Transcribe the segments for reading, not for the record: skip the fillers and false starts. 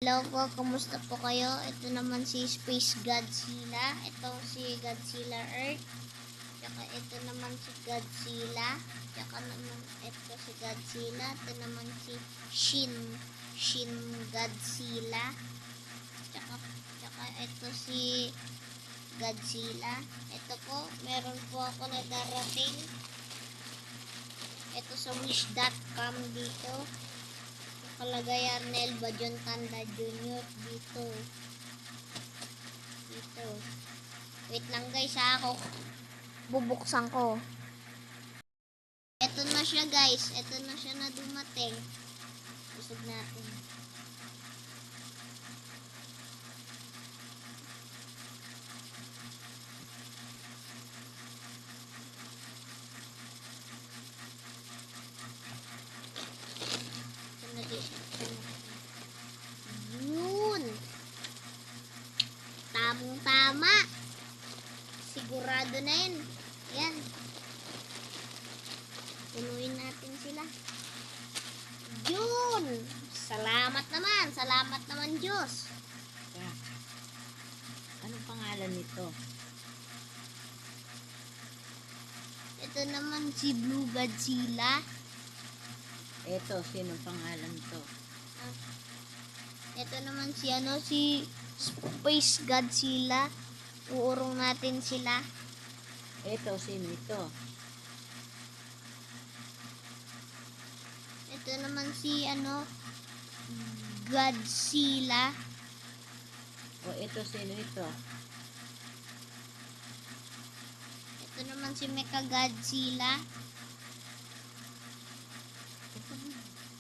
Hello po, kumusta po kayo? Ito naman si Space Godzilla. Ito si Godzilla Earth. Tsaka ito naman si Godzilla. Tsaka naman ito si Godzilla. Ito naman si Shin Godzilla. Tsaka ito si Godzilla. Ito po, meron po ako na darating. Ito sa wish.com dito. Nakalagay Arnel Bajon Tanda Jr. dito. Wait lang guys, ako bubuksan ko. Ito na siya guys. Ito na siya na dumating. Usog natin. Yun. Tamang-tama. Sigurado na yun. Yan. Punuin natin sila. Yun. Salamat naman Diyos. Anong pangalan nito? Ito naman si Blue Godzilla. Ito, sinong pangalan to? Ito naman si Space Godzilla. Uurong natin sila. Ito, sino ito? Ito naman si Godzilla. O ito, sino ito? Ito naman si Mecha Godzilla.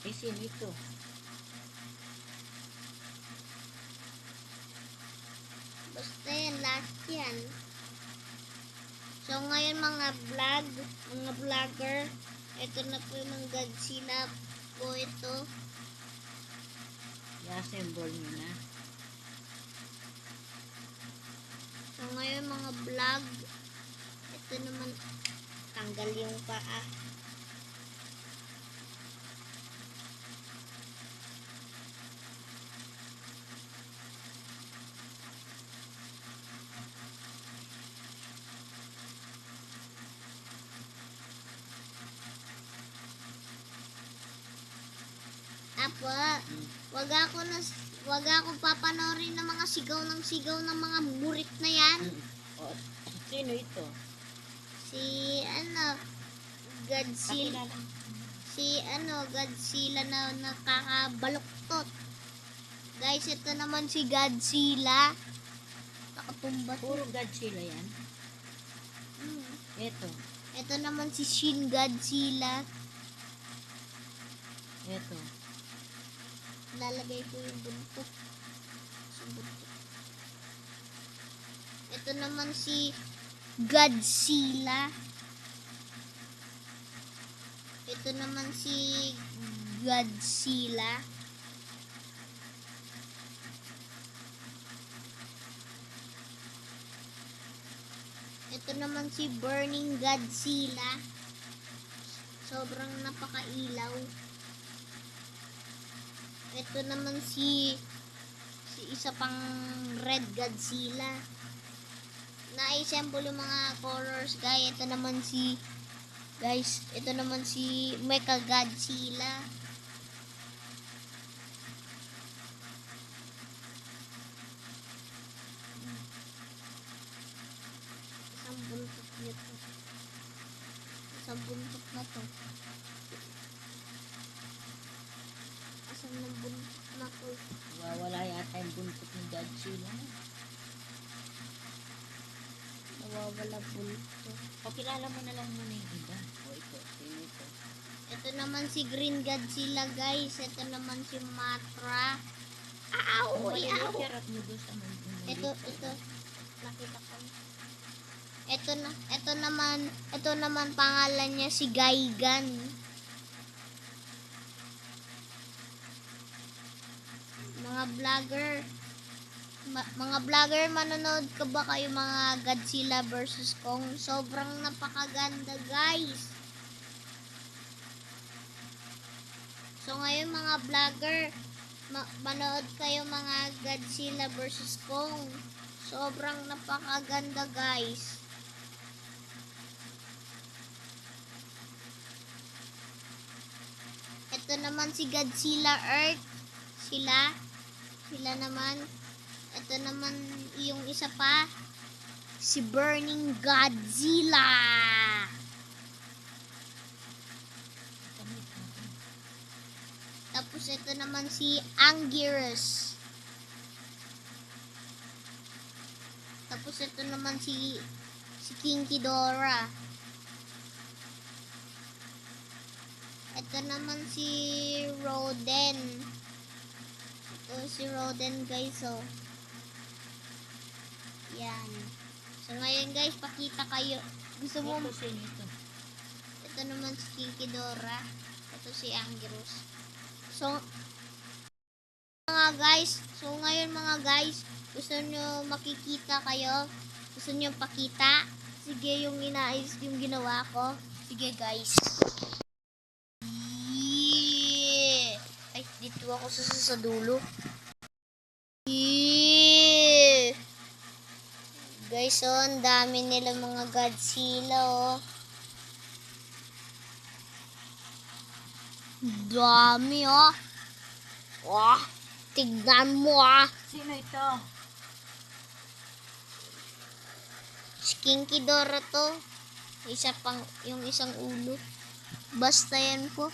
Sino ito? Basta yan, last yan. So ngayon mga vlogger, ito na po yung mga Godzilla po ito. I-assemble nyo na. So ngayon mga vlog, ito naman, tanggal yung paa. Apo, wag ako papanoorin ng mga sigaw ng mga murit na yan. O, sino ito? Si Godzilla. Pakilala. Si Godzilla na nakakabaluktot. Guys, ito naman si Godzilla. Nakatumba. Puro Godzilla yan. Ito. Ito naman si Shin Godzilla. Ito. Lalagay ko yung buntot. Sa buntot. Ito naman si Godzilla. Ito naman si Godzilla. Ito naman si Burning Godzilla. Sobrang napakailaw. Ito naman si isa pang Red Godzilla. Na-assemble yung mga colors, guys. Ito naman si Mecha Godzilla. Isang buntot nito. Isang buntot na to. Asan ng buntot na to? Wala yata yung buntot ng Godzilla. Nawawala buntot. Pakilala mo na lang muna yung iba. O ito, sino ito? Ito naman si Green Godzilla, guys. Ito naman si Matra. Ow! Ow! Charap mo doon sa mga. Ito. Nakita ko. Ito naman pangalan niya si Gaigan. Mga vlogger, manonood ka ba kayo mga Godzilla versus Kong? Sobrang napakaganda, guys. So ngayon mga vlogger, manood kayo mga Godzilla versus Kong. Sobrang napakaganda guys. Ito naman si Godzilla Earth. Sila naman. Ito naman yung isa pa. Si Burning Godzilla. Tapos ito naman si Anguirus. Tapos ito naman si King Ghidorah. Ito naman si Rodan. Ito si Rodan guys, oh. Yan. So ngayon guys, pakita kayo. Gusto mo? Ito siya nito. Ito naman si King Ghidorah. Ito si Anguirus. So ngayon mga guys, gusto nyo makikita kayo? Gusto nyo pakita? Sige, yung ginawa ko. Sige guys. Yeah. Ay, dito ako sa dulo. Yeah. Guys, oh, ang dami nila mga Godzilla, oh. Dami, oh. Wah, tignan mo, ah. Sino ito? Si King Ghidorah to. Yung isang ulo. Basta yan po.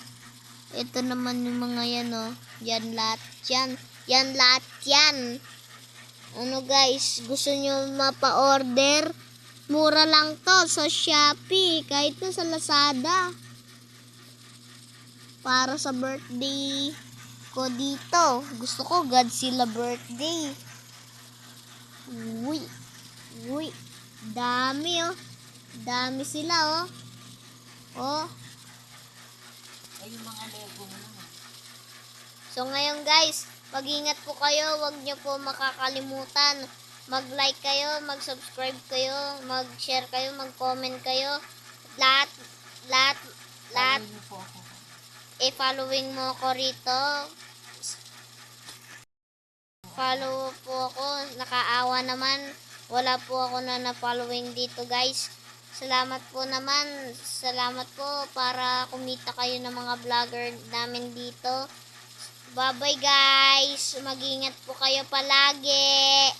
Ito naman yung mga yan, oh. Yan lahat yan. Yan lahat yan. Ano guys, gusto nyo mapa-order? Mura lang to sa Shopee. Kahit na sa Lazada. Para sa birthday ko dito. Gusto ko Godzilla birthday. Uy. Uy. Dami, oh. Dami sila, oh. Oh. Ay, yung mga Lego mo naman. So ngayon guys, mag-ingat po kayo. Huwag nyo po makakalimutan. Mag-like kayo, mag-subscribe kayo, mag-share kayo, mag-comment kayo. Lahat. Follow niyo po ako. Following mo ako rito. Follow po ako. Nakaawa naman. Wala po ako na-following dito guys. Salamat po naman. Salamat po para kumita kayo ng mga vlogger namin dito. Bye bye guys. Mag-ingat po kayo palagi.